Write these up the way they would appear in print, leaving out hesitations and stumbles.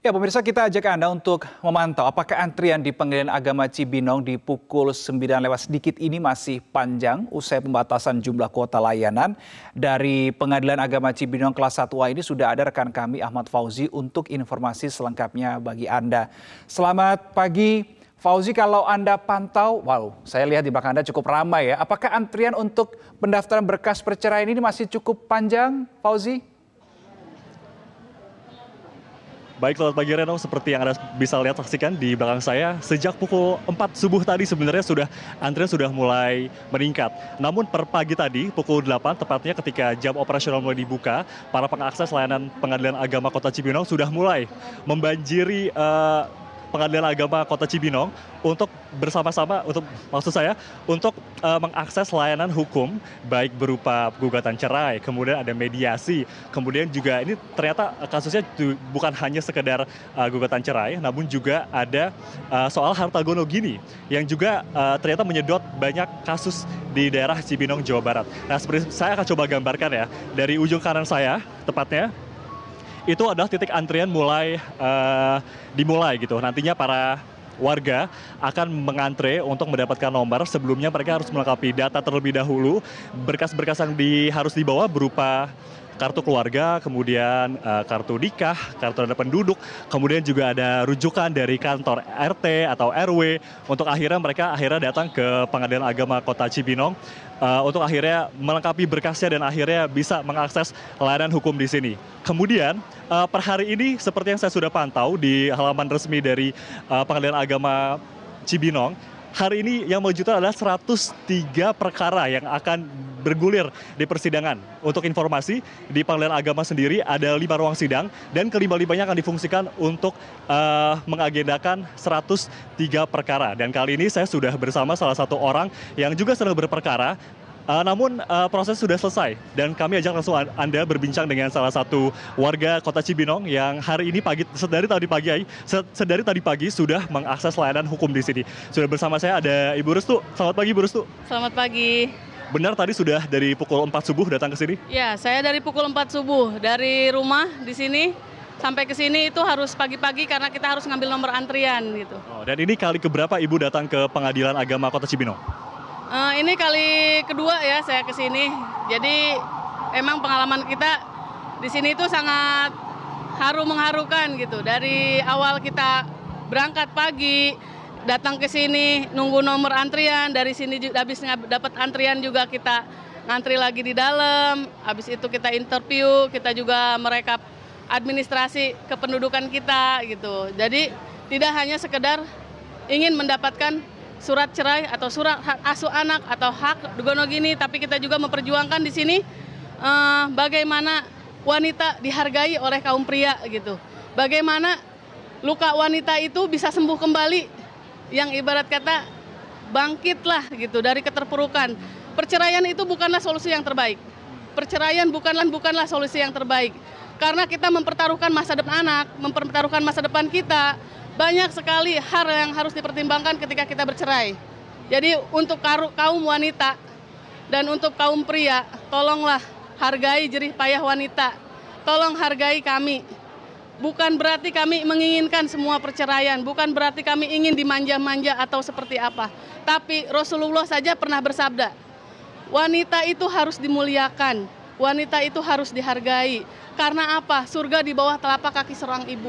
Ya, pemirsa, kita ajak Anda untuk memantau apakah antrian di Pengadilan Agama Cibinong di pukul 9 lewat sedikit ini masih panjang usai pembatasan jumlah kuota layanan. Dari Pengadilan Agama Cibinong kelas 1A ini sudah ada rekan kami Ahmad Fauzi untuk informasi selengkapnya bagi Anda. Selamat pagi Fauzi, kalau Anda pantau, saya lihat di belakang Anda cukup ramai ya. Apakah antrian untuk pendaftaran berkas perceraian ini masih cukup panjang, Fauzi? Baik, selamat pagi Reno. Seperti yang Anda bisa lihat saksikan di belakang saya, sejak pukul 4 subuh tadi sebenarnya antrian sudah mulai meningkat. Namun per pagi tadi, pukul 8, tepatnya ketika jam operasional mulai dibuka, para pengakses layanan Pengadilan Agama Kota Cibinong sudah mulai membanjiri Pengadilan Agama Kota Cibinong untuk bersama-sama untuk mengakses layanan hukum baik berupa gugatan cerai, kemudian ada mediasi, kemudian juga ini ternyata kasusnya bukan hanya sekedar gugatan cerai, namun juga ada soal harta gono gini yang juga ternyata menyedot banyak kasus di daerah Cibinong, Jawa Barat. Nah, seperti saya akan coba gambarkan ya, dari ujung kanan saya tepatnya itu adalah titik antrian dimulai gitu. Nantinya para warga akan mengantre untuk mendapatkan nomor. Sebelumnya mereka harus melengkapi data terlebih dahulu. Berkas-berkas yang harus dibawa berupa kartu keluarga, kemudian kartu nikah, kartu tanda penduduk, kemudian juga ada rujukan dari kantor RT atau RW untuk mereka datang ke Pengadilan Agama Kota Cibinong untuk akhirnya melengkapi berkasnya dan akhirnya bisa mengakses layanan hukum di sini. Kemudian per hari ini seperti yang saya sudah pantau di halaman resmi dari Pengadilan Agama Cibinong, hari ini yang mewujudkan adalah 103 perkara yang akan bergulir di persidangan. Untuk informasi, di Pengadilan Agama sendiri ada 5 ruang sidang dan kelima-limanya akan difungsikan untuk mengagendakan 103 perkara. Dan kali ini saya sudah bersama salah satu orang yang juga sedang berperkara. Namun proses sudah selesai dan kami ajak langsung Anda berbincang dengan salah satu warga Kota Cibinong yang hari ini sedari tadi pagi sudah mengakses layanan hukum di sini. Sudah bersama saya ada Ibu Restu. Selamat pagi, Bu Restu. Selamat pagi. Benar tadi sudah dari pukul 4 subuh datang ke sini? Ya, saya dari pukul 4 subuh dari rumah di sini sampai ke sini itu harus pagi-pagi karena kita harus ngambil nomor antrian gitu. Oh, dan ini kali keberapa Ibu datang ke Pengadilan Agama Kota Cibinong? Ini kali kedua ya saya ke sini. Jadi emang pengalaman kita di sini itu sangat mengharukan gitu. Dari awal kita berangkat pagi, datang ke sini nunggu nomor antrian, dari sini habis dapat antrian juga kita ngantri lagi di dalam. Habis itu kita interview, kita juga merekap administrasi kependudukan kita gitu. Jadi tidak hanya sekedar ingin mendapatkan surat cerai atau surat hak asuh anak atau hak gono gini, tapi kita juga memperjuangkan di sini bagaimana wanita dihargai oleh kaum pria gitu. Bagaimana luka wanita itu bisa sembuh kembali, yang ibarat kata bangkitlah gitu dari keterpurukan. Perceraian itu bukanlah solusi yang terbaik. Perceraian bukanlah solusi yang terbaik. Karena kita mempertaruhkan masa depan anak, mempertaruhkan masa depan kita. Banyak sekali hal yang harus dipertimbangkan ketika kita bercerai. Jadi untuk kaum wanita dan untuk kaum pria, tolonglah hargai jerih payah wanita. Tolong hargai kami. Bukan berarti kami menginginkan semua perceraian, bukan berarti kami ingin dimanja-manja atau seperti apa. Tapi Rasulullah saja pernah bersabda, wanita itu harus dimuliakan, wanita itu harus dihargai. Karena apa? Surga di bawah telapak kaki seorang ibu.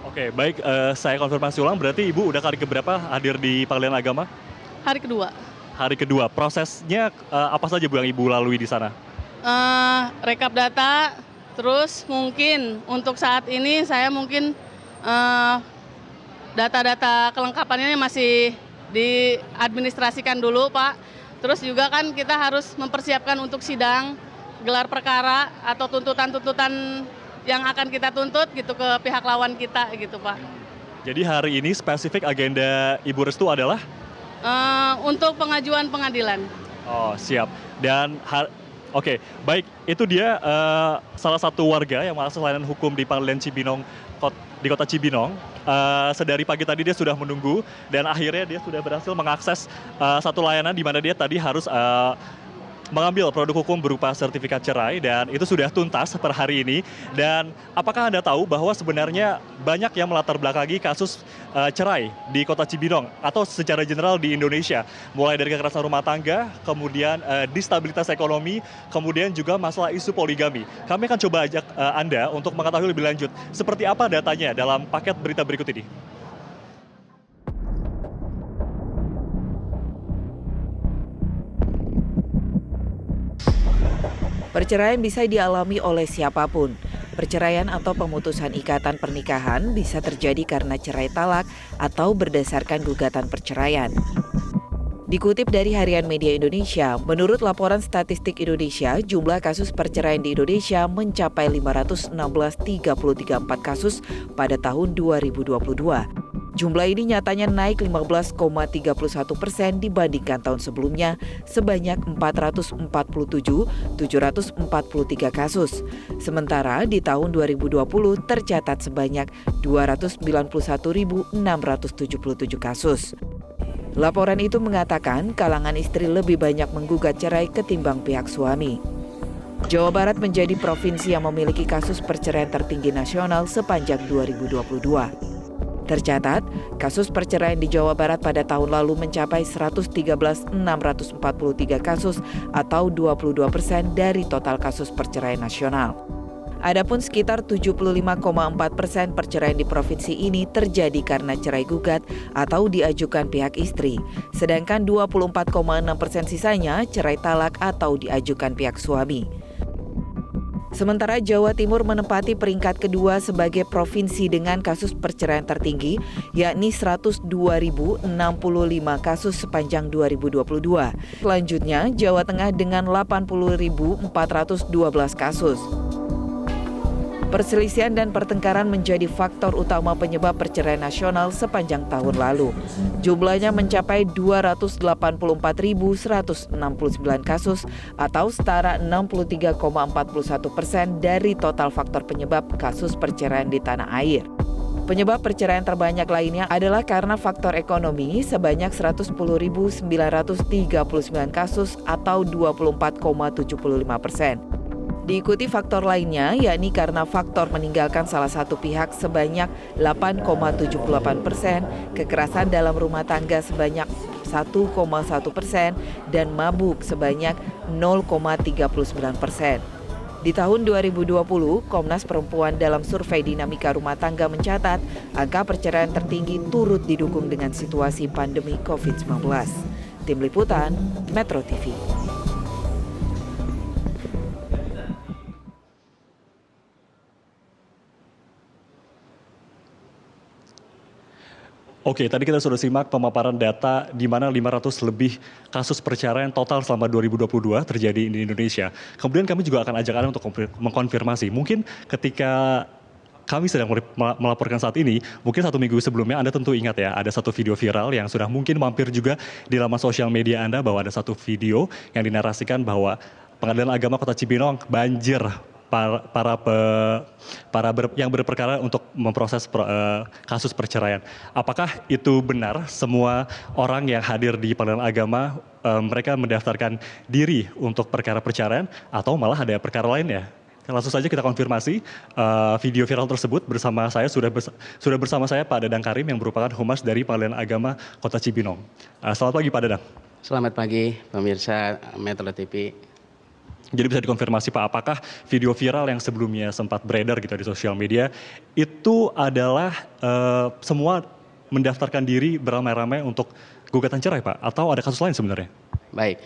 Oke, baik, saya konfirmasi ulang, berarti Ibu udah kali keberapa hadir di Pengadilan Agama? Hari kedua. Hari kedua, prosesnya apa saja Bu yang Ibu lalui di sana? Rekap data, terus mungkin untuk saat ini saya mungkin data-data kelengkapannya masih diadministrasikan dulu Pak. Terus juga kan kita harus mempersiapkan untuk sidang, gelar perkara atau tuntutan-tuntutan yang akan kita tuntut gitu ke pihak lawan kita gitu Pak. Jadi hari ini spesifik agenda Ibu Restu adalah? Untuk pengajuan pengadilan. Oh, siap. Dan oke, baik, itu dia salah satu warga yang mengakses layanan hukum di Pengadilan Cibinong di Kota Cibinong. Sedari pagi tadi dia sudah menunggu dan akhirnya dia sudah berhasil mengakses satu layanan di mana dia tadi harus mengambil produk hukum berupa sertifikat cerai dan itu sudah tuntas per hari ini. Dan apakah Anda tahu bahwa sebenarnya banyak yang melatar belakangi kasus cerai di Kota Cibinong atau secara general di Indonesia, mulai dari kekerasan rumah tangga, kemudian distabilitas ekonomi, kemudian juga masalah isu poligami. Kami akan coba ajak Anda untuk mengetahui lebih lanjut seperti apa datanya dalam paket berita berikut ini. Perceraian bisa dialami oleh siapapun. Perceraian atau pemutusan ikatan pernikahan bisa terjadi karena cerai talak atau berdasarkan gugatan perceraian. Dikutip dari Harian Media Indonesia, menurut laporan Statistik Indonesia, jumlah kasus perceraian di Indonesia mencapai 516.334 kasus pada tahun 2022. Jumlah ini nyatanya naik 15,31% dibandingkan tahun sebelumnya sebanyak 447.743 kasus. Sementara di tahun 2020 tercatat sebanyak 291.677 kasus. Laporan itu mengatakan kalangan istri lebih banyak menggugat cerai ketimbang pihak suami. Jawa Barat menjadi provinsi yang memiliki kasus perceraian tertinggi nasional sepanjang 2022. Tercatat, kasus perceraian di Jawa Barat pada tahun lalu mencapai 113.643 kasus atau 22% dari total kasus perceraian nasional. Adapun sekitar 75,4% perceraian di provinsi ini terjadi karena cerai gugat atau diajukan pihak istri, sedangkan 24,6% sisanya cerai talak atau diajukan pihak suami. Sementara Jawa Timur menempati peringkat kedua sebagai provinsi dengan kasus perceraian tertinggi, yakni 102.065 kasus sepanjang 2022. Selanjutnya, Jawa Tengah dengan 80.412 kasus. Perselisihan dan pertengkaran menjadi faktor utama penyebab perceraian nasional sepanjang tahun lalu. Jumlahnya mencapai 284.169 kasus atau setara 63,41% dari total faktor penyebab kasus perceraian di tanah air. Penyebab perceraian terbanyak lainnya adalah karena faktor ekonomi sebanyak 110.939 kasus atau 24,75%. Diikuti faktor lainnya, yakni karena faktor meninggalkan salah satu pihak sebanyak 8,78%, kekerasan dalam rumah tangga sebanyak 1,1% dan mabuk sebanyak 0,39%. Di tahun 2020, Komnas Perempuan dalam survei dinamika rumah tangga mencatat angka perceraian tertinggi turut didukung dengan situasi pandemi COVID-19. Tim Liputan, Metro TV. Oke, tadi kita sudah simak pemaparan data di mana 500 lebih kasus perceraian total selama 2022 terjadi di Indonesia. Kemudian kami juga akan ajak Anda untuk mengkonfirmasi. Mungkin ketika kami sedang melaporkan saat ini, mungkin 1 minggu sebelumnya Anda tentu ingat ya, ada satu video viral yang sudah mungkin mampir juga di laman sosial media Anda bahwa ada satu video yang dinarasikan bahwa Pengadilan Agama Kota Cibinong banjir yang berperkara untuk memproses kasus perceraian. Apakah itu benar semua orang yang hadir di Pengadilan Agama mereka mendaftarkan diri untuk perkara perceraian atau malah ada perkara lainnya? Langsung saja kita konfirmasi video viral tersebut bersama saya sudah bersama saya Pak Dadang Karim yang merupakan Humas dari Pengadilan Agama Kota Cibinong. Selamat pagi Pak Dadang. Selamat pagi pemirsa Metro TV. Jadi bisa dikonfirmasi Pak, apakah video viral yang sebelumnya sempat beredar gitu di sosial media itu adalah semua mendaftarkan diri beramai-ramai untuk gugatan cerai Pak? Atau ada kasus lain sebenarnya? Baik,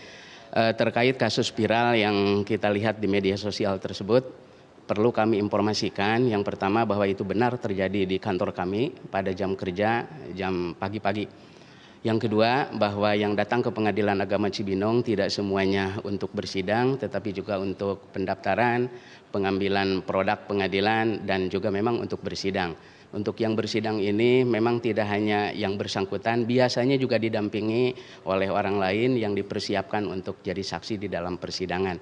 terkait kasus viral yang kita lihat di media sosial tersebut, perlu kami informasikan yang pertama bahwa itu benar terjadi di kantor kami pada jam kerja, jam pagi-pagi. Yang kedua, bahwa yang datang ke Pengadilan Agama Cibinong tidak semuanya untuk bersidang, tetapi juga untuk pendaftaran, pengambilan produk pengadilan, dan juga memang untuk bersidang. Untuk yang bersidang ini memang tidak hanya yang bersangkutan, biasanya juga didampingi oleh orang lain yang dipersiapkan untuk jadi saksi di dalam persidangan.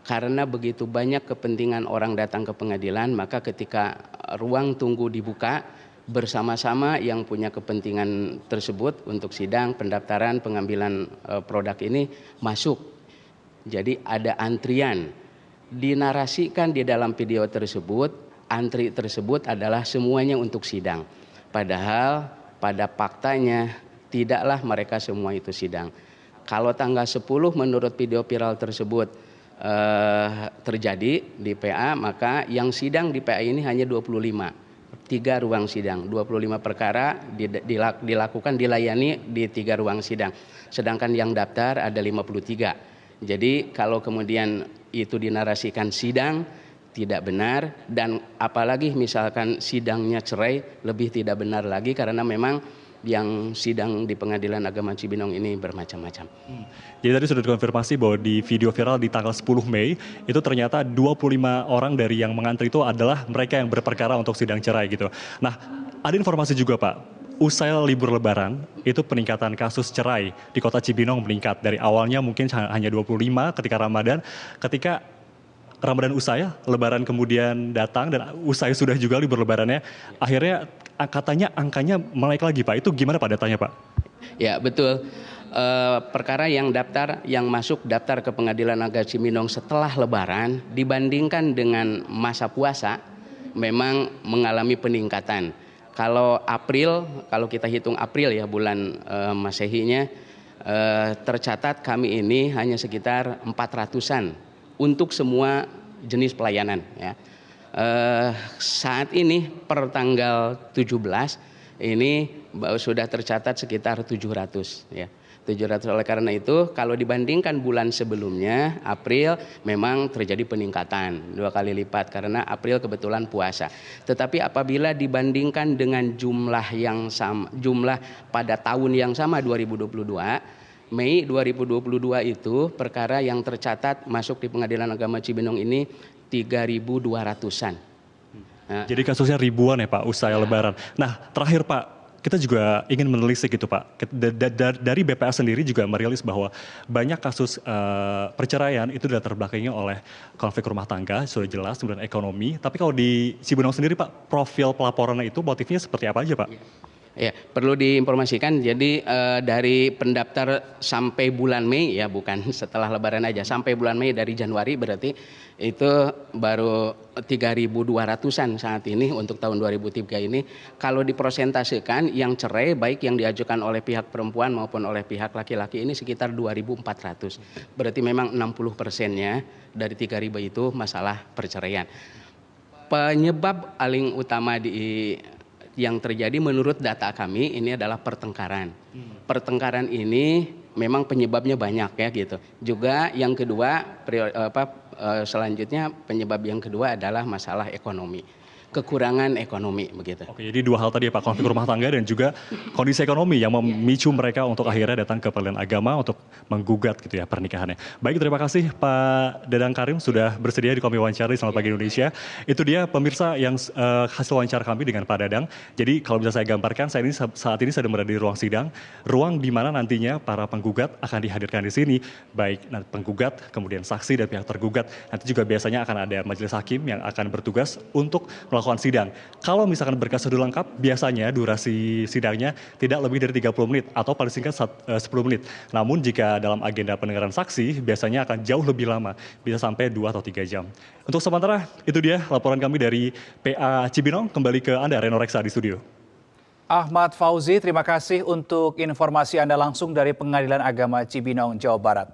Karena begitu banyak kepentingan orang datang ke pengadilan, maka ketika ruang tunggu dibuka, bersama-sama yang punya kepentingan tersebut untuk sidang, pendaftaran, pengambilan produk ini masuk Jadi ada antrian. Dinarasikan di dalam video tersebut, antri tersebut adalah semuanya untuk sidang. Padahal pada faktanya tidaklah mereka semua itu sidang. Kalau tanggal 10 menurut video viral tersebut terjadi di PA, maka yang sidang di PA ini hanya 25. 3 ruang sidang, 25 perkara dilakukan, dilayani di 3 ruang sidang. Sedangkan yang daftar ada 53. Jadi kalau kemudian itu dinarasikan sidang, tidak benar, dan apalagi misalkan sidangnya cerai, lebih tidak benar lagi karena memang yang sidang di Pengadilan Agama Cibinong ini bermacam-macam. Jadi tadi sudah dikonfirmasi bahwa di video viral di tanggal 10 Mei itu ternyata 25 orang dari yang mengantri itu adalah mereka yang berperkara untuk sidang cerai gitu. Nah, ada informasi juga Pak, usai libur Lebaran itu peningkatan kasus cerai di Kota Cibinong meningkat. Dari awalnya mungkin hanya 25 ketika Ramadan, ketika Ramadan usai, Lebaran kemudian datang dan usai sudah juga libur Lebarannya, akhirnya katanya angkanya naik lagi Pak. Itu gimana Pak datanya Pak? Ya betul. Perkara yang masuk daftar ke Pengadilan Agama Cibinong setelah Lebaran dibandingkan dengan masa puasa memang mengalami peningkatan. Kalau April, kalau kita hitung April ya bulan Masehinya, tercatat kami ini hanya sekitar 400-an untuk semua jenis pelayanan. Ya. Saat ini per tanggal 17 ini sudah tercatat sekitar 700. Ya. 700. Oleh karena itu kalau dibandingkan bulan sebelumnya April memang terjadi peningkatan 2 kali lipat karena April kebetulan puasa. Tetapi apabila dibandingkan dengan jumlah yang sama, jumlah pada tahun yang sama 2022, Mei 2022 itu perkara yang tercatat masuk di Pengadilan Agama Cibinong ini 3.200-an. Nah, jadi kasusnya ribuan ya Pak usai Lebaran. Nah terakhir Pak, kita juga ingin menelisik gitu Pak. Dari BPA sendiri juga merilis bahwa banyak kasus perceraian itu sudah terbelakangi oleh konflik rumah tangga, sudah jelas, kemudian ekonomi. Tapi kalau di Cibinong sendiri Pak, profil pelaporannya itu motifnya seperti apa aja Pak? Ya, perlu diinformasikan. Jadi dari pendaftar sampai bulan Mei ya, bukan setelah Lebaran aja, sampai bulan Mei dari Januari berarti itu baru 3.200-an saat ini untuk tahun 2003 ini. Kalau dipresentasikan yang cerai baik yang diajukan oleh pihak perempuan maupun oleh pihak laki-laki ini sekitar 2.400. Berarti memang 60%-nya dari 3.000 itu masalah perceraian. Penyebab paling utama yang terjadi menurut data kami ini adalah pertengkaran. Pertengkaran ini memang penyebabnya banyak ya gitu. Juga yang kedua selanjutnya penyebab yang kedua adalah masalah ekonomi. Kekurangan ekonomi begitu. Oke, jadi 2 hal tadi ya Pak, konflik rumah tangga dan juga kondisi ekonomi yang memicu mereka untuk akhirnya datang ke Pengadilan Agama untuk menggugat gitu ya pernikahannya. Baik, terima kasih Pak Dadang Karim sudah bersedia di Komisi Wawancara di Selamat Pagi Indonesia. Itu dia pemirsa yang hasil wawancara kami dengan Pak Dadang. Jadi kalau bisa saya gambarkan, saya ini saat ini sedang berada di ruang sidang, ruang di mana nantinya para penggugat akan dihadirkan di sini, baik penggugat, kemudian saksi dan pihak tergugat. Nanti juga biasanya akan ada majelis hakim yang akan bertugas untuk melakukan sidang. Kalau misalkan berkas sudah lengkap, biasanya durasi sidangnya tidak lebih dari 30 menit atau paling singkat 10 menit. Namun jika dalam agenda pendengaran saksi, biasanya akan jauh lebih lama, bisa sampai 2 atau 3 jam. Untuk sementara, itu dia laporan kami dari PA Cibinong. Kembali ke Anda, Reno Reksa di studio. Ahmad Fauzi, terima kasih untuk informasi Anda langsung dari Pengadilan Agama Cibinong, Jawa Barat.